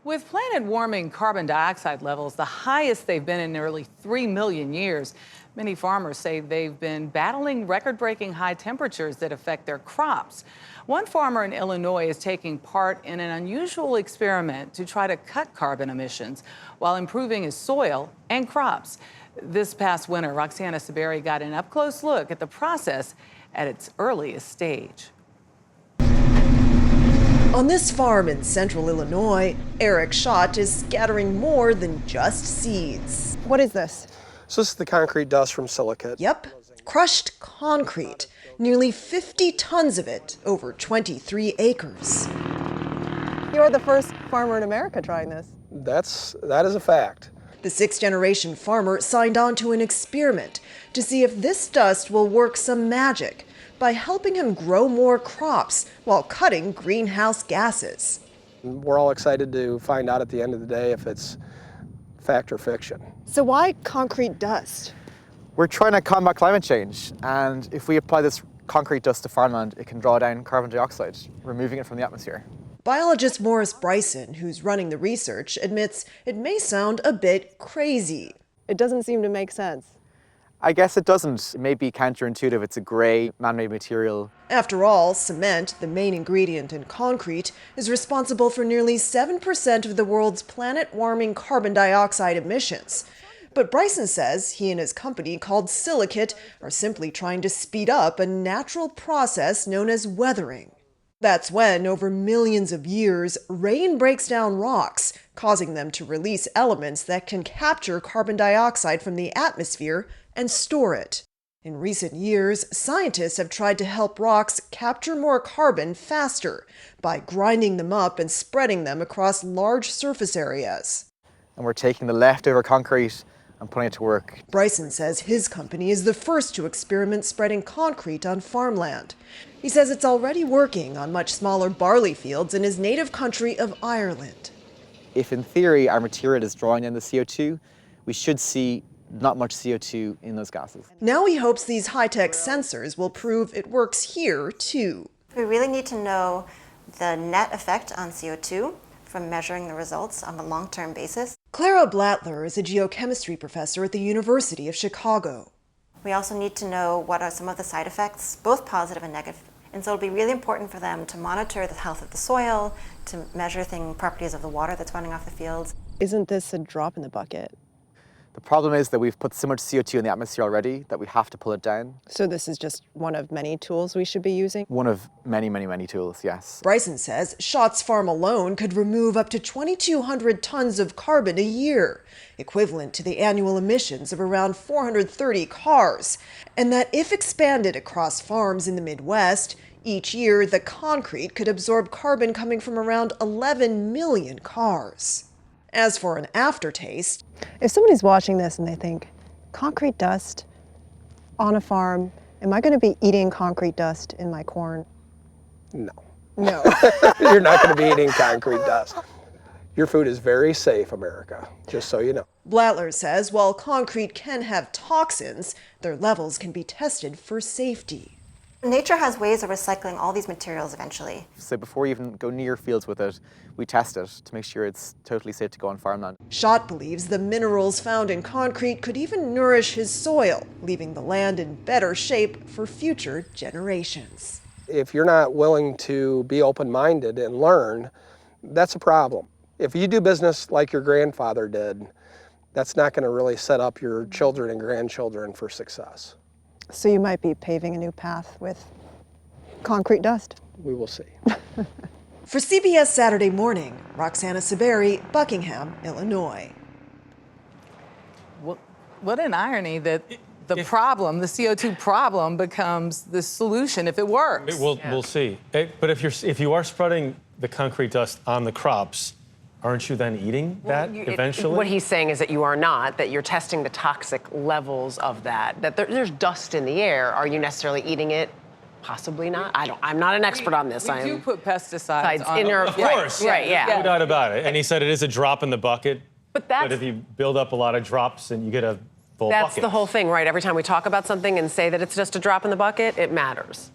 With planet-warming carbon dioxide levels the highest they've been in nearly 3 million years, many farmers say they've been battling record-breaking high temperatures that affect their crops. One farmer in Illinois is taking part in an unusual experiment to try to cut carbon emissions while improving his soil and crops. This past winter, Roxana Saberi got an up-close look at the process at its earliest stage. On this farm in central Illinois, Eric Schott is scattering more than just seeds. What is this? So this is the concrete dust from silicate. Yep, crushed concrete. Nearly 50 tons of it over 23 acres. You are the first farmer in America trying this. That is a fact. The sixth-generation farmer signed on to an experiment to see if this dust will work some magic by helping him grow more crops while cutting greenhouse gases. We're all excited to find out at the end of the day if it's fact or fiction. So why concrete dust? We're trying to combat climate change, and if we apply this concrete dust to farmland, it can draw down carbon dioxide, removing it from the atmosphere. Biologist Morris Bryson, who's running the research, admits it may sound a bit crazy. It doesn't seem to make sense. I guess it doesn't. It may be counterintuitive. It's a grey, man-made material. After all, cement, the main ingredient in concrete, is responsible for nearly 7% of the world's planet-warming carbon dioxide emissions. But Bryson says he and his company, called Silicate, are simply trying to speed up a natural process known as weathering. That's when, over millions of years, rain breaks down rocks, causing them to release elements that can capture carbon dioxide from the atmosphere and store it. In recent years, scientists have tried to help rocks capture more carbon faster by grinding them up and spreading them across large surface areas. And we're taking the leftover concrete and putting it to work. Bryson says his company is the first to experiment spreading concrete on farmland. He says it's already working on much smaller barley fields in his native country of Ireland. If in theory our material is drawing in the CO2, we should see not much CO2 in those gases. Now he hopes these high-tech sensors will prove it works here too. We really need to know the net effect on CO2 from measuring the results on a long-term basis. Clara Blattler is a geochemistry professor at the University of Chicago. We also need to know what are some of the side effects, both positive and negative. And so it'll be really important for them to monitor the health of the soil, to measure properties of the water that's running off the fields. Isn't this a drop in the bucket? The problem is that we've put so much CO2 in the atmosphere already that we have to pull it down. So this is just one of many tools we should be using? One of many, many, many tools, yes. Bryson says Schott's farm alone could remove up to 2,200 tons of carbon a year, equivalent to the annual emissions of around 430 cars. And that if expanded across farms in the Midwest, each year the concrete could absorb carbon coming from around 11 million cars. As for an aftertaste, if somebody's watching this and they think, concrete dust on a farm, am I going to be eating concrete dust in my corn? No. No. You're not going to be eating concrete dust. Your food is very safe, America, just so you know. Blattler says while concrete can have toxins, their levels can be tested for safety. Nature has ways of recycling all these materials eventually. So before we even go near fields with it, we test it to make sure it's totally safe to go on farmland. Schott believes the minerals found in concrete could even nourish his soil, leaving the land in better shape for future generations. If you're not willing to be open-minded and learn, that's a problem. If you do business like your grandfather did, that's not going to really set up your children and grandchildren for success. So you might be paving a new path with concrete dust. We will see. For CBS Saturday Morning, Roxana Saberi, Buckingham, Illinois. What an irony that the problem, the CO2 problem, becomes the solution if it works. We'll see. But if you are spreading the concrete dust on the crops, aren't you then eating that eventually? What he's saying is that you are not, that you're testing the toxic levels of that there's dust in the air. Are you necessarily eating it? Possibly not. I'm not an expert on this. We do put pesticides on in it. Of course. Right, yeah. No doubt about it. And he said it is a drop in the bucket. But if you build up a lot of drops and you get a full bucket. That's the whole thing, right? Every time we talk about something and say that it's just a drop in the bucket, it matters.